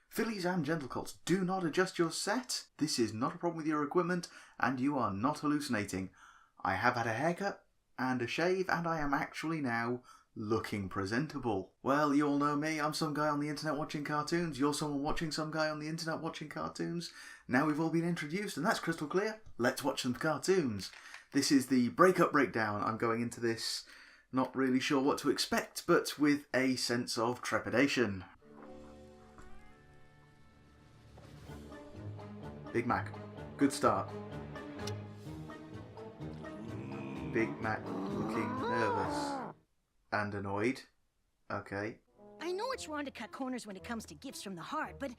Fillies and gentlecolts, do not adjust your set. This is not a problem with your equipment, and you are not hallucinating. I have had a haircut and a shave, and I am actually now looking presentable. Well, you all know me. I'm some guy on the internet watching cartoons. You're someone watching some guy on the internet watching cartoons. Now we've all been introduced, and that's crystal clear. Let's watch some cartoons. This is the breakup breakdown. I'm going into this not really sure what to expect, but with a sense of trepidation. Big Mac. Good start. Big Mac looking nervous and annoyed. Okay. I know it's wrong to cut corners when it comes to gifts from the heart, but...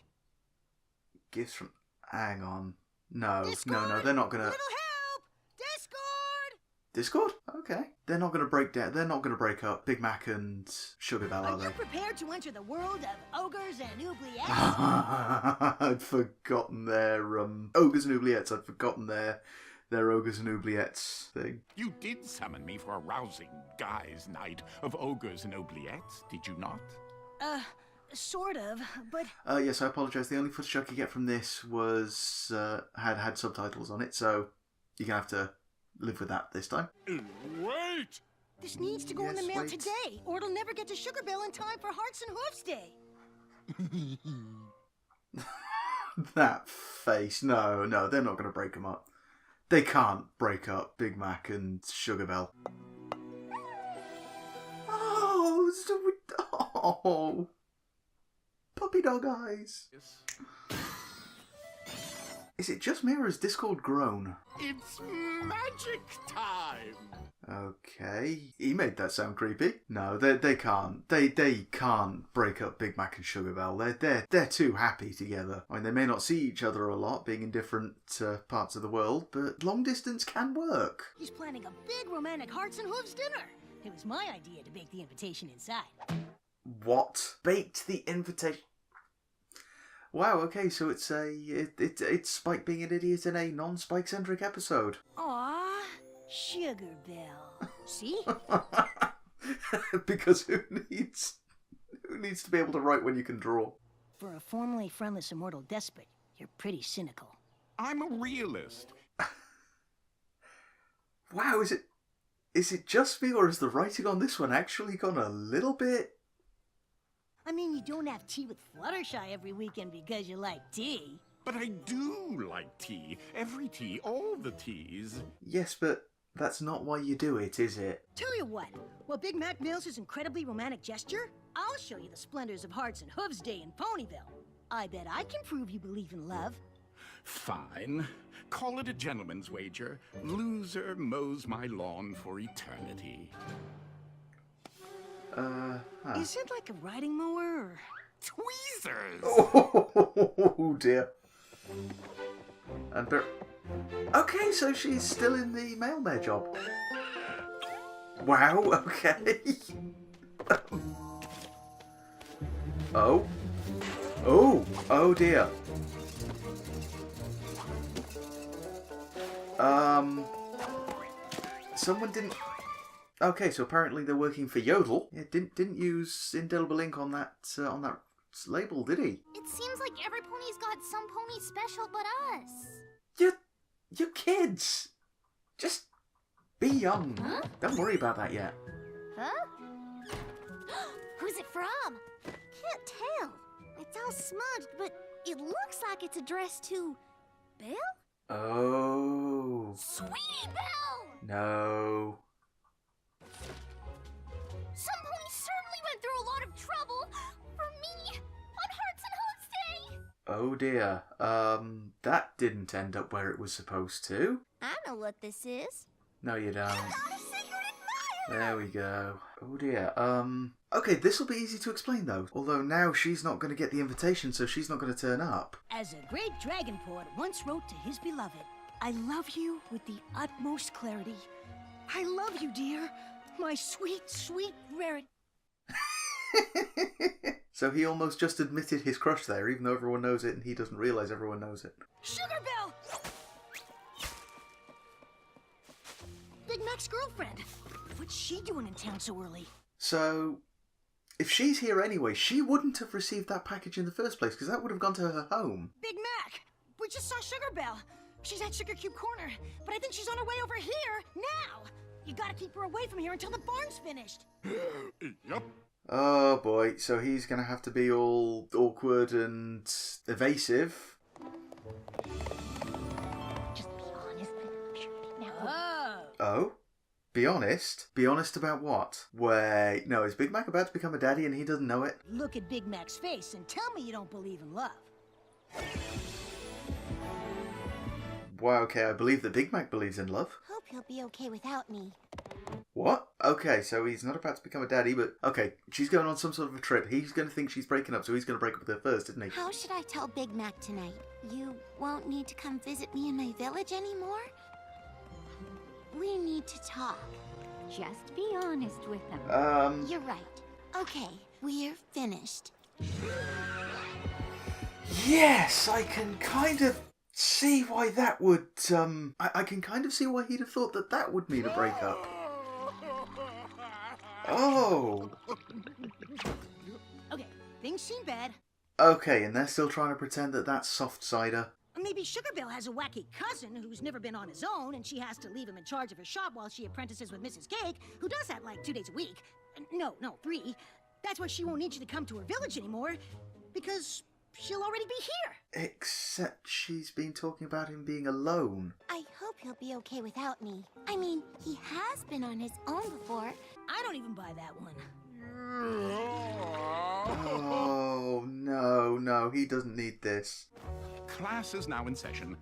Gifts from... Hang on. No, Discord, no, they're not gonna... Little help! Discord! Discord? Okay. They're not gonna break down. They're not gonna break up Big Mac and Sugar Bell, are Are they? you prepared to enter the world of ogres and oubliettes? I'd forgotten their ogres and oubliettes. I'd forgotten their ogres and oubliettes thing. You did summon me for a rousing guys' night of ogres and oubliettes, did you not? Sort of, but... Yes, I apologise. The only footage I could get from this was had subtitles on it, so you're gonna have to live with that this time. Wait! This needs to go in the Yes, mail wait. today, or it'll never get to Sugar Bell in time for Hearts and Hooves Day. That face. No, they're not gonna break them up. They can't break up Big Mac and Sugar Bell. Oh, oh, puppy dog eyes. Yes. Is it just me or has Discord grown? It's magic time! Okay, he made that sound creepy. No, they can't. They can't break up Big Mac and Sugar Bell. They're too happy together. I mean, they may not see each other a lot, being in different parts of the world, but long distance can work. He's planning a big romantic Hearts and Hooves dinner. It was my idea to bake the invitation inside. What? Baked the invitation? Wow. Okay, so it's Spike being an idiot in a non-Spike centric episode. Aw, Sugar Bell. See? Because who needs to be able to write when you can draw? For a formerly friendless immortal despot, you're pretty cynical. I'm a realist. Wow, is it just me, or has the writing on this one actually gone a little bit? I mean, you don't have tea with Fluttershy every weekend because you like tea. But I do like tea. Every tea, all the teas. Yes, but that's not why you do it, is it? Tell you what, while Big Mac nails his incredibly romantic gesture, I'll show you the splendors of Hearts and Hooves Day in Ponyville. I bet I can prove you believe in love. Fine. Call it a gentleman's wager. Loser mows my lawn for eternity. Is it like a riding mower or... Tweezers! Oh dear. And okay, so she's still in the mailman job. Wow, okay. Oh dear. Someone didn't... Okay, so apparently they're working for Yodel. Yeah, didn't use indelible ink on that label, did he? It seems like every pony's got some pony special but us. You're kids. Just be young. Huh? Don't worry about that yet. Huh? Who's it from? Can't tell. It's all smudged, but it looks like it's addressed to... Belle? Oh. Sweetie Belle! No. Some ponies certainly went through a lot of trouble for me on Hearts and Hooves Day. Oh dear. That didn't end up where it was supposed to. I know what this is. No, you don't. Got a secret admirer! There we go. Oh dear. Okay, this will be easy to explain though. Although now she's not going to get the invitation, so she's not going to turn up. As a great dragon poet once wrote to his beloved, I love you with the utmost clarity. I love you, dear. My sweet, sweet rarity. So he almost just admitted his crush there, even though everyone knows it and he doesn't realise everyone knows it. Sugar Bell! Big Mac's girlfriend. What's she doing in town so early? So, if she's here anyway, she wouldn't have received that package in the first place, because that would have gone to her home. Big Mac, we just saw Sugar Belle. She's at Sugar Cube Corner, but I think she's on her way over here now. You gotta keep her away from here until the barn's finished. Yep. Oh boy, so he's gonna have to be all awkward and evasive. Just be honest. I'm sure Big Mac will. Oh? Be honest? Be honest about what? Wait, no, is Big Mac about to become a daddy and he doesn't know it? Look at Big Mac's face and tell me you don't believe in love. Wow, okay, I believe that Big Mac believes in love. Hope he'll be okay without me. What? Okay, so he's not about to become a daddy, but... Okay, she's going on some sort of a trip. He's going to think she's breaking up, so he's going to break up with her first, isn't he? How should I tell Big Mac tonight? You won't need to come visit me in my village anymore? We need to talk. Just be honest with them. You're right. Okay, we're finished. Yes, I can kind of see why that would, I can kind of see why he'd have thought that that would mean a breakup. Oh. Okay, things seem bad. Okay, and they're still trying to pretend that that's soft cider. Maybe Sugar Belle has a wacky cousin who's never been on his own, and she has to leave him in charge of her shop while she apprentices with Mrs. Cake, who does that like 2 days a week. No, 3. That's why she won't need you to come to her village anymore, because she'll already be here. Except she's been talking about him being alone. I hope he'll be okay without me. I mean, he has been on his own before. I don't even buy that one. Oh, no, he doesn't need this. Class is now in session.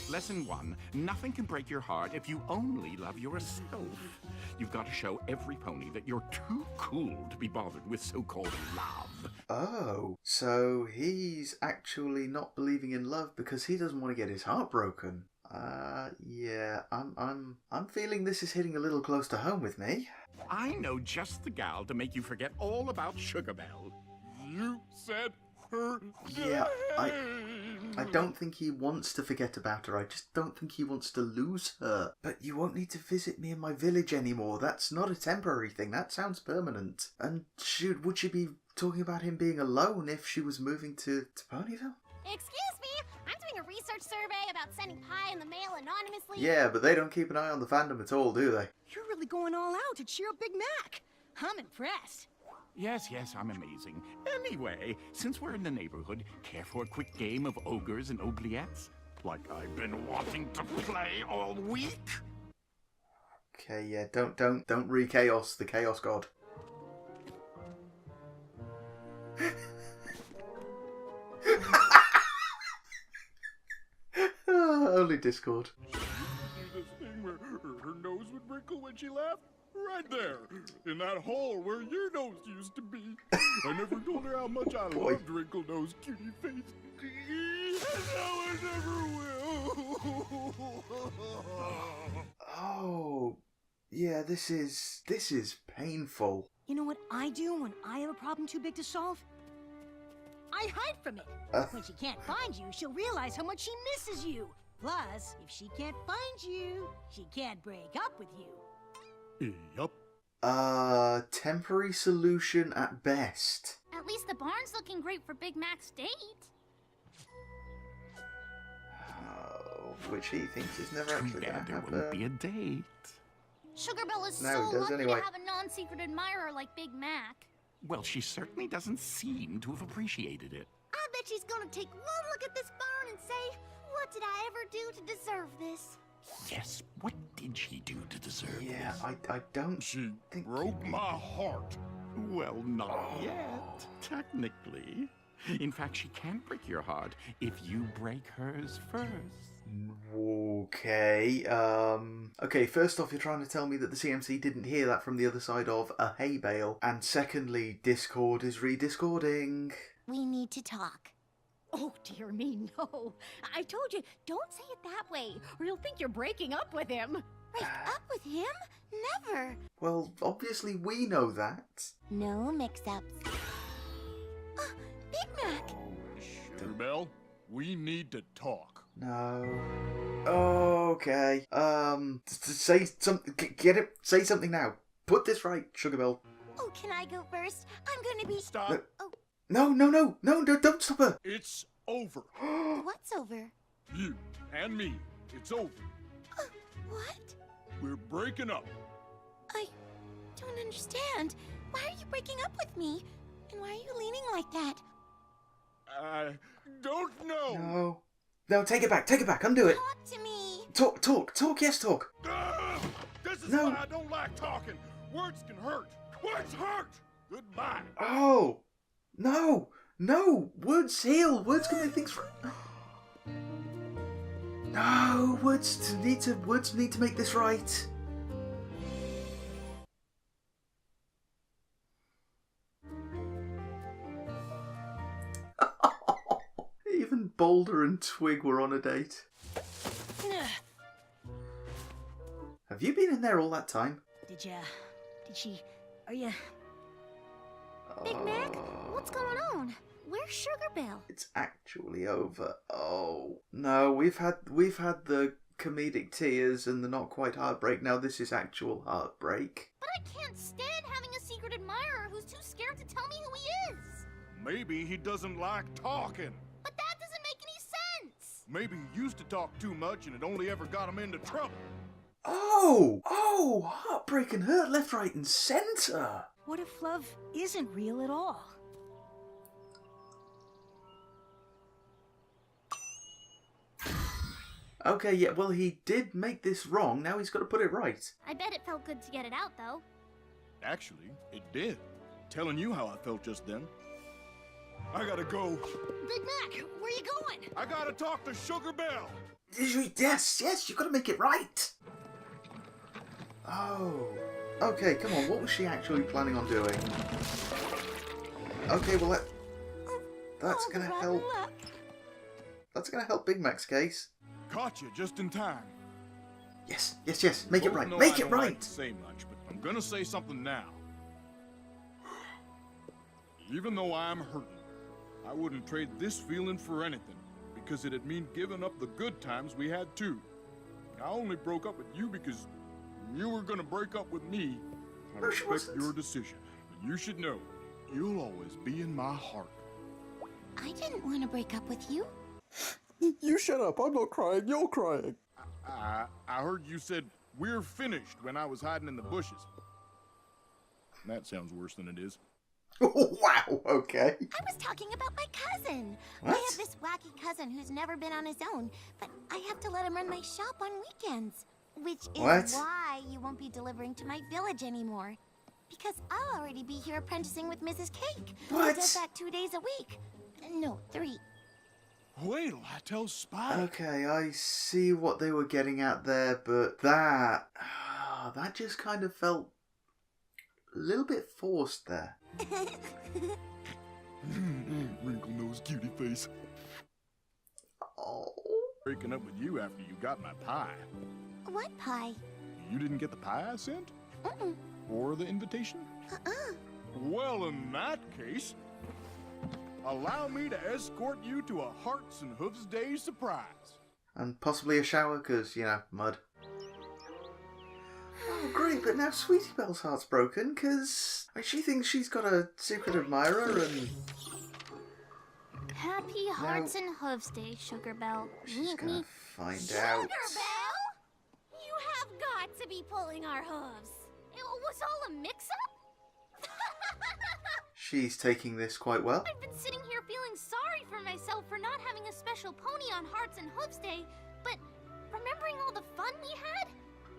Lesson 1. Nothing can break your heart if you only love yourself. You've got to show every pony that you're too cool to be bothered with so-called love. Oh, so he's actually not believing in love because he doesn't want to get his heart broken. Yeah, I'm feeling this is hitting a little close to home with me. I know just the gal to make you forget all about Sugar Belle. You said her Yeah, name. I don't think he wants to forget about her. I just don't think he wants to lose her. But you won't need to visit me in my village anymore. That's not a temporary thing. That sounds permanent. And would she be talking about him being alone if she was moving to Ponyville? Excuse me, I'm doing a research survey about sending pie in the mail anonymously. Yeah, but they don't keep an eye on the fandom at all, do they? You're really going all out to cheer up Big Mac. I'm impressed. Yes, I'm amazing. Anyway, since we're in the neighborhood, care for a quick game of ogres and oubliettes? Like I've been wanting to play all week? Okay, yeah, don't re-chaos the Chaos God. Only Discord. You see this thing where her nose would wrinkle when she laughed? Right there, in that hole where your nose used to be. I never told her how much I loved Wrinkle Nose Cutie Face. And now I never will. Oh, yeah, this is painful. You know what I do when I have a problem too big to solve? I hide from it. When she can't find you, she'll realize how much she misses you. Plus, if she can't find you, she can't break up with you. Yup. Temporary solution at best. At least the barn's looking great for Big Mac's date. Oh, which he thinks is never Too actually going bad to there happen. won't be a date. Sugar Belle is No, so it does lucky anyway. to have a non-secret admirer like Big Mac. Well, she certainly doesn't seem to have appreciated it. I bet she's gonna take one look at this barn and say, what did I ever do to deserve this? Yes, what did she do to deserve Yeah, this? I don't She think... broke my heart. Well, not yet, technically. In fact, she can't break your heart if you break hers first. Okay, okay, first off, you're trying to tell me that the CMC didn't hear that from the other side of a hay bale. And secondly, Discord is re-discording. We need to talk. Oh, dear me, no. I told you, don't say it that way, or you'll think you're breaking up with him. Break up with him? Never. Well, obviously we know that. No mix-ups. Big Mac! Sugar Belle, we need to talk. No. Okay. Say something. Get it. Say something now. Put this right, Sugar Belle. Oh, can I go first? I'm gonna be... Stop. No, don't stop her. It's over. What's over? You and me. It's over. What? We're breaking up. I don't understand. Why are you breaking up with me? And why are you leaning like that? I don't know. No, take it back, undo it. Talk to me. Talk, yes, talk. This is No. why I don't like talking. Words can hurt. Words hurt. Goodbye. Oh, no, words heal, words can make things No, words need to make this right. Even Boulder and Twig were on a date. Have you been in there all that time? Did she... Are you... Big Mac, what's going on? Where's Sugar Belle? It's actually over. Oh no, we've had the comedic tears and the not quite heartbreak. Now this is actual heartbreak. But I can't stand having a secret admirer who's too scared to tell me who he is. Maybe he doesn't like talking. But that doesn't make any sense. Maybe he used to talk too much and it only ever got him into trouble. Oh, heartbreak and hurt left, right and centre. What if love isn't real at all? Okay, yeah, well, he did make this wrong. Now he's got to put it right. I bet it felt good to get it out, though. Actually, it did. Telling you how I felt just then. I gotta go. Big Mac, where you going? I gotta talk to Sugar Belle. Yes, you've got to make it right. Oh, okay, come on. What was she actually planning on doing? Okay, well, that's going to help. That's going to help Big Mac's case. Caught you just in time. Yes. Make it Both right. know Make I it don't like right. to say much, but I'm gonna say something now. Even though I'm hurting, I wouldn't trade this feeling for anything, because it'd mean giving up the good times we had too. I only broke up with you because you were gonna break up with me. I No, she respect wasn't. your decision, but you should know, you'll always be in my heart. I didn't want to break up with you. You shut up. I'm not crying. You're crying. I heard you said, "We're finished," when I was hiding in the bushes. That sounds worse than it is. Wow, okay. I was talking about my cousin. What? I have this wacky cousin who's never been on his own, but I have to let him run my shop on weekends. Which is What? why you won't be delivering to my village anymore. Because I'll already be here apprenticing with Mrs. Cake, who What? does that 2 days a week. No, 3. Wait till I tell Spike. Okay, I see what they were getting at there, but that just kind of felt a little bit forced there. Wrinkle nose cutie face. Oh. Breaking up with you after you got my pie. What pie? You didn't get the pie I sent? Mm-mm. Or the invitation? Well, in that case, allow me to escort you to a Hearts and Hooves Day surprise. And possibly a shower, because, mud. Oh, great, but now Sweetie Belle's heart's broken, because she thinks she's got a secret admirer, and Happy Hearts and Hooves Day, Sugar Belle. she's Meet gonna me. find Sugar out. Belle? You have got to be pulling our hooves. It was all a mix-up? She's taking this quite well. I've been sitting here feeling sorry for myself for not having a special pony on Hearts and Hooves Day, but remembering all the fun we had,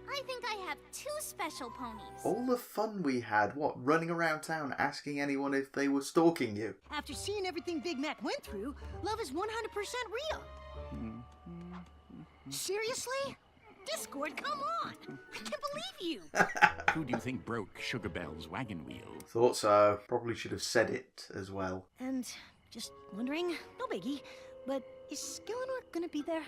I think I have 2 special ponies. All the fun we had, running around town asking anyone if they were stalking you? After seeing everything Big Mac went through, love is 100% real. Seriously? Discord, come on! I can't believe you! Who do you think broke Sugar Belle's wagon wheel? Thought so. Probably should have said it as well. And just wondering, no biggie, but is Eleanor gonna be there?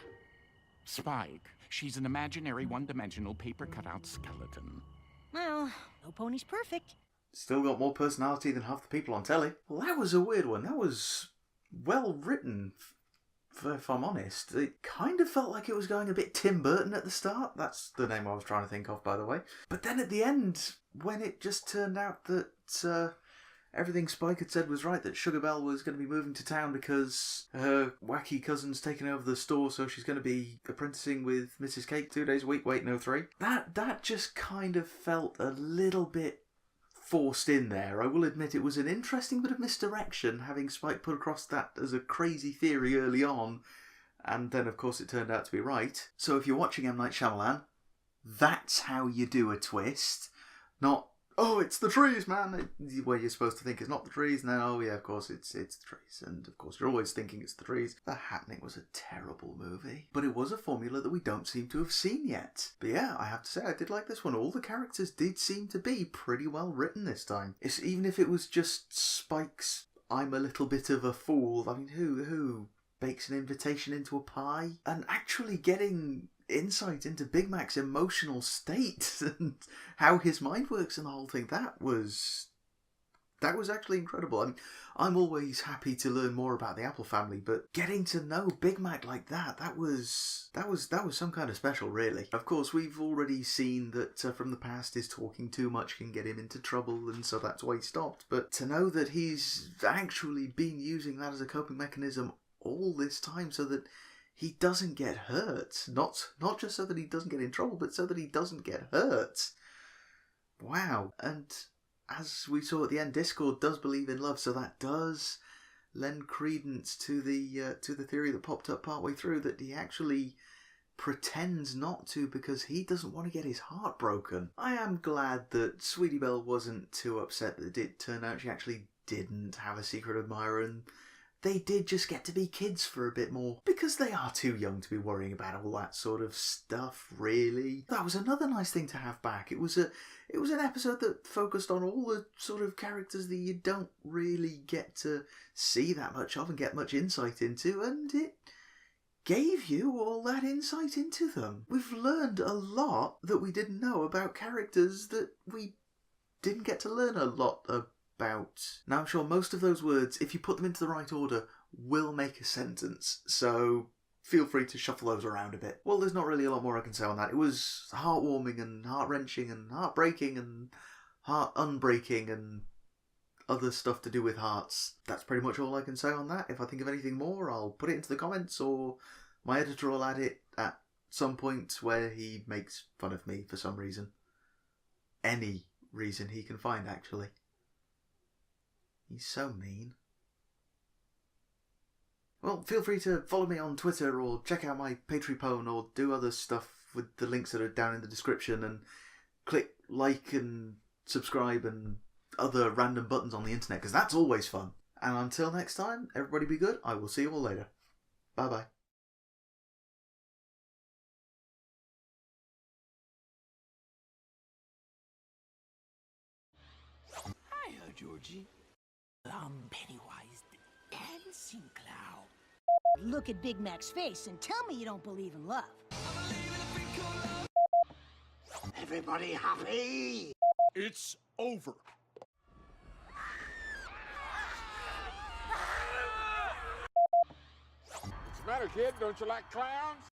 Spike. She's an imaginary one-dimensional paper cutout skeleton. Well, no pony's perfect. Still got more personality than half the people on telly. Well, that was a weird one. That was well written. if I'm honest, it kind of felt like it was going a bit Tim Burton at the start. That's the name I was trying to think of, by the way. But then at the end, when it just turned out that everything Spike had said was right, that Sugar Belle was going to be moving to town because her wacky cousin's taken over the store, so she's going to be apprenticing with Mrs. Cake 2 days a week. Wait, no, 3. That just kind of felt a little bit forced in there. I will admit it was an interesting bit of misdirection, having Spike put across that as a crazy theory early on, and then of course it turned out to be right. So if you're watching M. Night Shyamalan, that's how you do a twist. Not, oh, it's the trees, man, where you're supposed to think it's not the trees. No, yeah, of course it's the trees, and of course you're always thinking it's the trees. The Happening was a terrible movie, but it was a formula that we don't seem to have seen yet. But yeah, I have to say I did like this one. All the characters did seem to be pretty well written this time. Even if it was just Spike's I'm a little bit of a fool. I mean, who bakes an invitation into a pie? And actually getting insight into Big Mac's emotional state and how his mind works and the whole thing, that was actually incredible. I mean, I'm always happy to learn more about the Apple family, but getting to know Big Mac like that was some kind of special, really. Of course, we've already seen that from the past his talking too much can get him into trouble, and so that's why he stopped. But to know that he's actually been using that as a coping mechanism all this time so that he doesn't get hurt. Not just so that he doesn't get in trouble, but so that he doesn't get hurt. Wow. And as we saw at the end, Discord does believe in love, so that does lend credence to the theory that popped up partway through, that he actually pretends not to because he doesn't want to get his heart broken. I am glad that Sweetie Belle wasn't too upset that it turned out she actually didn't have a secret admirer, and they did just get to be kids for a bit more, because they are too young to be worrying about all that sort of stuff, really. That was another nice thing to have back. It was an episode that focused on all the sort of characters that you don't really get to see that much of and get much insight into, and it gave you all that insight into them. We've learned a lot that we didn't know about characters that we didn't get to learn a lot about. Now, I'm sure most of those words, if you put them into the right order, will make a sentence, so feel free to shuffle those around a bit. Well, there's not really a lot more I can say on that. It was heartwarming and heart-wrenching and heartbreaking and heart-unbreaking and other stuff to do with hearts. That's pretty much all I can say on that. If I think of anything more, I'll put it into the comments, or my editor will add it at some point where he makes fun of me for some reason. Any reason he can find, actually. He's so mean. Well, feel free to follow me on Twitter or check out my Patreon or do other stuff with the links that are down in the description, and click like and subscribe and other random buttons on the internet, because that's always fun. And until next time, everybody be good. I will see you all later. Bye bye. Hiya, Georgie. I'm Pennywise the Dancing Clown. Look at Big Mac's face and tell me you don't believe in love. Everybody happy? It's over. What's the matter, kid? Don't you like clowns?